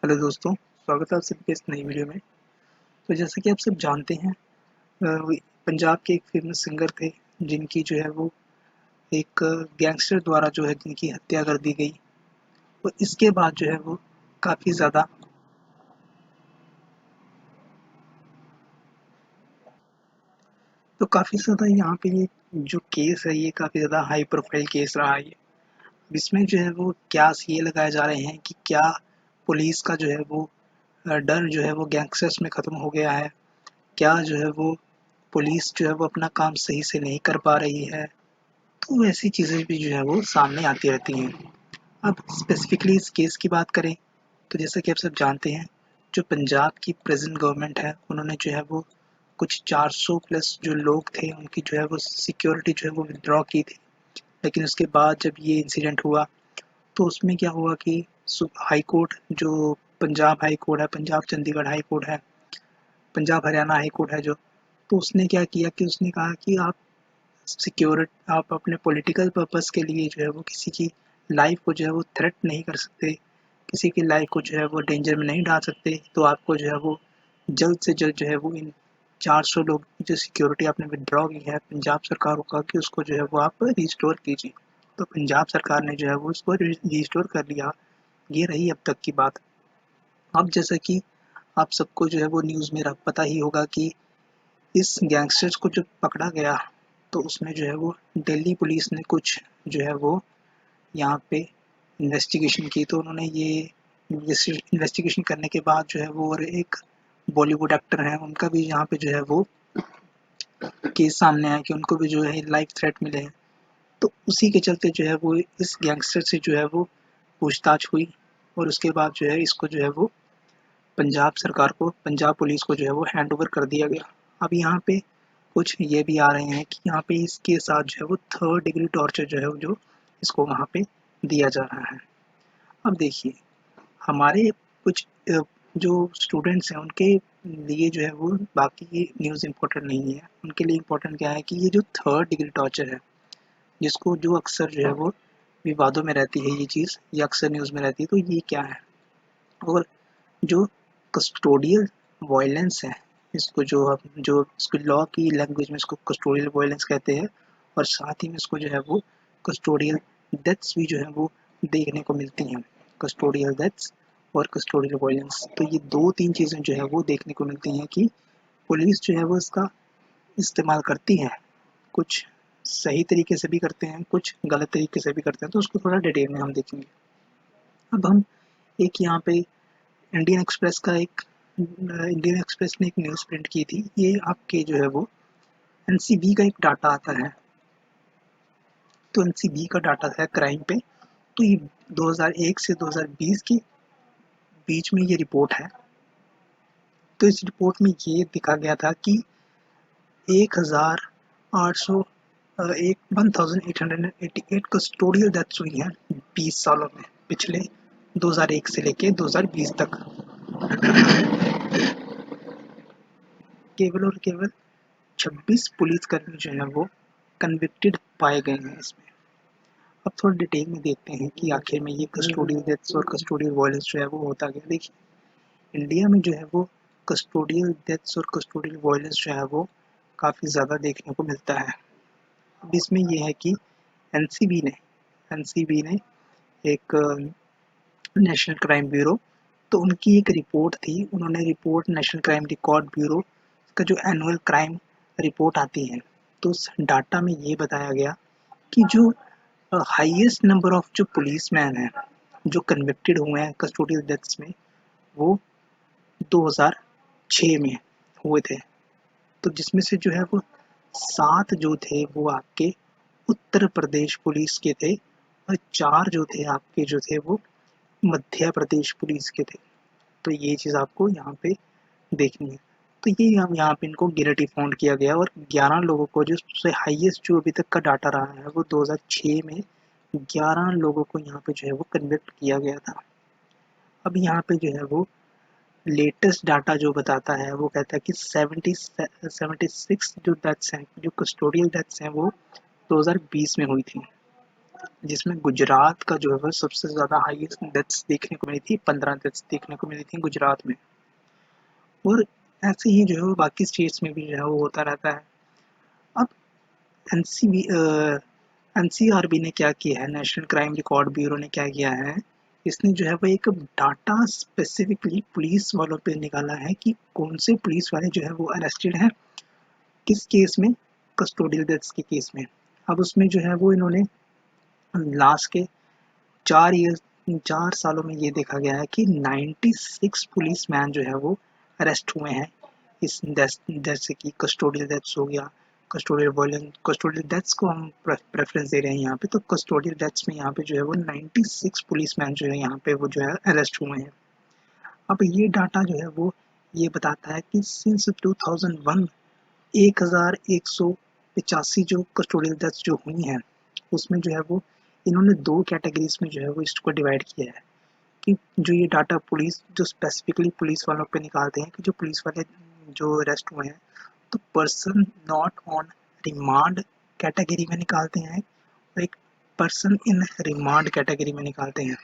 Hello दोस्तों, स्वागत है आप सभी के इस नई वीडियो में। तो जैसा कि आप सब जानते हैं, पंजाब के एक फेमस सिंगर थे जिनकी जो है वो एक गैंगस्टर द्वारा जो है जिनकी हत्या कर दी गई। और इसके बाद जो है वो काफ़ी ज़्यादा यहाँ पे ये जो केस है ये काफ़ी ज़्यादा हाई प्रोफाइल केस रहा है ये। इसमें जो है वो क्यास ये लगाए जा रहे हैं कि क्या पुलिस का जो है वो डर जो है वो गैंगस्टर्स में ख़त्म हो गया है। क्या जो है वो पुलिस जो है वो अपना काम सही से नहीं कर पा रही है। तो ऐसी चीज़ें भी जो है वो सामने आती रहती हैं। अब स्पेसिफिकली इस केस की बात करें तो जैसा कि आप सब जानते हैं, जो पंजाब की प्रेजेंट गवर्नमेंट है उन्होंने जो है वो कुछ 400 प्लस जो लोग थे उनकी जो है वो सिक्योरिटी जो है वो विदड्रॉ की थी। लेकिन उसके बाद जब ये इंसिडेंट हुआ तो उसमें क्या हुआ कि हाई कोर्ट जो पंजाब हाई कोर्ट है, पंजाब चंडीगढ़ हाई कोर्ट है, पंजाब हरियाणा हाई कोर्ट है जो, तो उसने क्या किया कि उसने कहा कि आप अपने पॉलिटिकल पर्पस के लिए जो है वो किसी की लाइफ को जो है वो थ्रेट नहीं कर सकते, किसी की लाइफ को जो है वो डेंजर में नहीं डाल सकते। तो आपको जो है वो जल्द से जल्द जो है वो इन 400 लोग की जो सिक्योरिटी आपने विदड्रॉ की है पंजाब सरकार को कहा कि उसको जो है वो आप रिस्टोर कीजिए। तो पंजाब सरकार ने जो है वो उसको रिस्टोर कर लिया। ये रही अब तक की बात। अब जैसा कि आप सबको जो है वो न्यूज़ में पता ही होगा कि इस गैंगस्टर्स को जब पकड़ा गया तो उसमें जो है वो दिल्ली पुलिस ने कुछ जो है वो यहाँ पे इन्वेस्टिगेशन की। तो उन्होंने ये इन्वेस्टिगेशन करने के बाद जो है वो और एक बॉलीवुड एक्टर हैं उनका भी यहाँ पे जो है वो केस सामने आया कि उनको भी जो है लाइफ थ्रेट मिले हैं। तो उसी के चलते जो है वो इस गैंगस्टर से जो है वो पूछताछ हुई और उसके बाद जो है इसको जो है वो पंजाब सरकार को, पंजाब पुलिस को जो है वो हैंड ओवर कर दिया गया। अब यहाँ पे कुछ ये भी आ रहे हैं कि यहाँ पे इसके साथ जो है वो थर्ड डिग्री टॉर्चर जो है वो जो इसको वहाँ पे दिया जा रहा है। अब देखिए, हमारे कुछ जो स्टूडेंट्स हैं उनके लिए जो है वो बाकी ये न्यूज़ इम्पोर्टेंट नहीं है। उनके लिए इम्पोर्टेंट क्या है कि ये जो थर्ड डिग्री टॉर्चर है, जिसको जो अक्सर जो है वो विवादों में रहती है ये चीज़, ये अक्सर न्यूज़ में रहती है। तो ये क्या है? और जो कस्टोडियल वायलेंस है, इसको जो इसको लॉ की लैंग्वेज में इसको कस्टोडियल वायलेंस कहते हैं। और साथ ही में इसको जो है वो कस्टोडियल डेथ्स भी जो है वो देखने को मिलती हैं। कस्टोडियल डेथ्स और कस्टोडियल वायलेंस, तो ये दो तीन चीज़ें जो है वो देखने को मिलती हैं कि पुलिस जो है वो इसका इस्तेमाल करती है। कुछ सही तरीके से भी करते हैं, कुछ गलत तरीके से भी करते हैं। तो उसको थोड़ा डिटेल में हम देखेंगे। अब हम एक यहाँ पे इंडियन एक्सप्रेस का एक इंडियन एक्सप्रेस ने एक न्यूज़ प्रिंट की थी। ये आपके जो है वो एनसीबी का एक डाटा आता है। तो एनसीबी का डाटा है क्राइम पे। तो ये 2001 से 2020 के बीच में ये रिपोर्ट है। तो इस रिपोर्ट में ये दिखा गया था कि 1800 एक 1888 कस्टोडियल डेथ्स हुई हैं 20 सालों में, पिछले 2001 से लेके 2020 तक। केवल और केवल 26 पुलिसकर्मी जो है वो कन्विक्टेड पाए गए हैं इसमें। अब थोड़ा डिटेल में देखते हैं कि आखिर में ये कस्टोडियल डेथ्स और कस्टोडियल वायलेंस जो है वो होता गया। देखिए, इंडिया में जो है वो कस्टोडियल डेथ्स और कस्टोडियल वायलेंस जो है वो काफ़ी ज़्यादा देखने को मिलता है। अब इसमें ये है कि एनसीबी ने एनसीबी ने एक नेशनल क्राइम ब्यूरो, तो उनकी एक रिपोर्ट थी। उन्होंने report national crime record bureau का जो एनुअल क्राइम रिपोर्ट आती है, तो उस डाटा में ये बताया गया कि जो हाईएस्ट नंबर ऑफ जो पुलिसमैन हैं जो कन्विक्टेड हुए हैं कस्टोडियल डेथ्स में, वो 2006 में हुए थे। तो जिसमें से जो है वो 7 जो थे वो आपके उत्तर प्रदेश पुलिस के थे और 4 जो थे आपके जो थे वो मध्य प्रदेश पुलिस के थे। तो ये चीज़ आपको यहाँ पे देखनी है। तो ये हम यहाँ पे इनको गिल्टी फाउंड किया गया और 11 लोगों को, जो सबसे हाईएस्ट जो अभी तक का डाटा रहा है वो 2006 में 11 लोगों को यहाँ पे जो है वो कन्विक्ट किया गया था। अब यहाँ पे जो है वो लेटेस्ट डाटा जो बताता है वो कहता है कि 76 जो डेथ्स हैं, जो कस्टोडियल डेथ्स हैं वो 2020 में हुई थी। जिसमें गुजरात का जो है वो सबसे ज़्यादा हाईएस्ट डेथ्स देखने को मिली थी, 15 डेथ्स देखने को मिली थी गुजरात में। और ऐसे ही जो है वो बाकी स्टेट्स में भी जो है वो होता रहता है। अब एनसीबी एनसीआरबी ने क्या किया है, नेशनल क्राइम रिकॉर्ड ब्यूरो ने क्या किया है, इसने जो है वो एक डाटा स्पेसिफिकली पुलिस वालों पे निकाला है कि कौन से पुलिस वाले जो है वो अरेस्टेड हैं किस केस में, कस्टोडियल डेथ्स के केस में। अब उसमें जो है वो इन्होंने लास्ट के 4 सालों में ये देखा गया है कि 96 पुलिस मैन जो है वो अरेस्ट हुए हैं इस जैसे कि कस्टोडियल डेथ्स हो गया, कस्टोडियल वायलेंस, कस्टोडियल डेथ्स को हम प्रेफरेंस दे रहे हैं यहाँ पे, तो कस्टोडियल डेथ्स में यहाँ पे जो है वो 96 पुलिस मैन जो है यहाँ पे वो जो है अरेस्ट हुए हैं। अब ये डाटा जो है वो ये बताता है कि सिंस 2001 1185 जो कस्टोडियल डेथ्स जो हुई हैं उसमें जो है वो इन्होंने 2 कैटेगरीज में जो है वो इसको डिवाइड किया है कि जो ये डाटा पुलिस जो स्पेसिफिकली पुलिस वालों पे निकालते हैं कि जो पुलिस वाले जो अरेस्ट हुए हैं तो person not on remand category में निकालते हैं और एक पर्सन इन रिमांड कैटेगरी में निकालते हैं।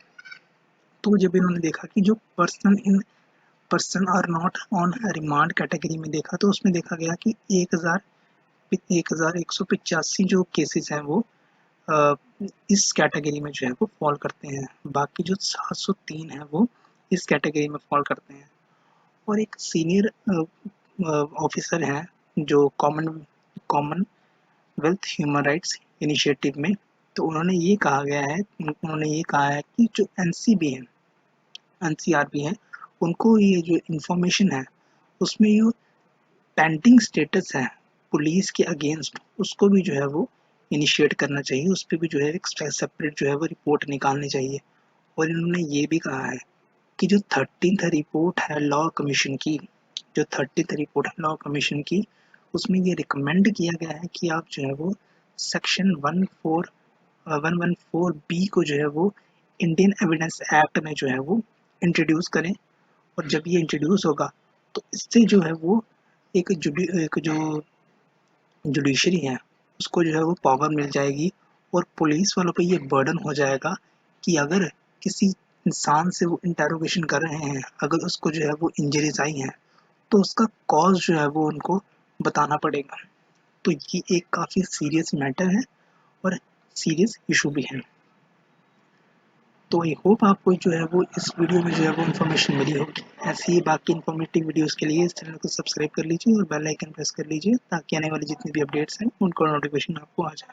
तो जब इन्होंने देखा कि जो person are not on remand category में देखा तो उसमें देखा गया कि 1185 जो केसेस हैं वो अ, इस कैटेगरी में जो है वो फॉल करते हैं, बाकी जो 703 है वो इस कैटेगरी में फॉल करते हैं। और एक सीनियर ऑफिसर हैं जो common wealth human rights initiative में, तो उन्होंने ये कहा है कि जो एनसीबी है, एनसीआरबी है, उनको ये जो इंफॉर्मेशन है उसमें ये पेंडिंग स्टेटस है पुलिस के अगेंस्ट उसको भी जो है वो इनिशिएट करना चाहिए, उस पर भी जो है एक सेपरेट जो है वो रिपोर्ट निकालनी चाहिए। और इन्होंने ये भी कहा है कि जो 13th रिपोर्ट है लॉ कमीशन की, जो 13th रिपोर्ट है लॉ कमीशन की, उसमें ये रिकमेंड किया गया है कि आप जो है वो सेक्शन 114 बी को जो है वो इंडियन एविडेंस एक्ट में जो है वो इंट्रोड्यूस करें। और जब ये इंट्रोड्यूस होगा तो इससे जो है वो एक जो जुडिशरी है उसको जो है वो पावर मिल जाएगी और पुलिस वालों पे ये बर्डन हो जाएगा कि अगर किसी इंसान से वो इंटेरोगेशन कर रहे हैं, अगर उसको जो है वो इंजरीज आई हैं तो उसका कॉज जो है वो उनको बताना पड़ेगा। तो ये एक काफ़ी सीरियस मैटर है और सीरियस इशू भी है। तो आई होप आपको जो है वो इस वीडियो में जो है वो इन्फॉर्मेशन मिली होगी। ऐसी ही बाकी इन्फॉर्मेटिव वीडियोस के लिए इस चैनल को सब्सक्राइब कर लीजिए और बेल आइकन प्रेस कर लीजिए ताकि आने वाली जितनी भी अपडेट्स हैं उनका नोटिफिकेशन आपको आ जाए।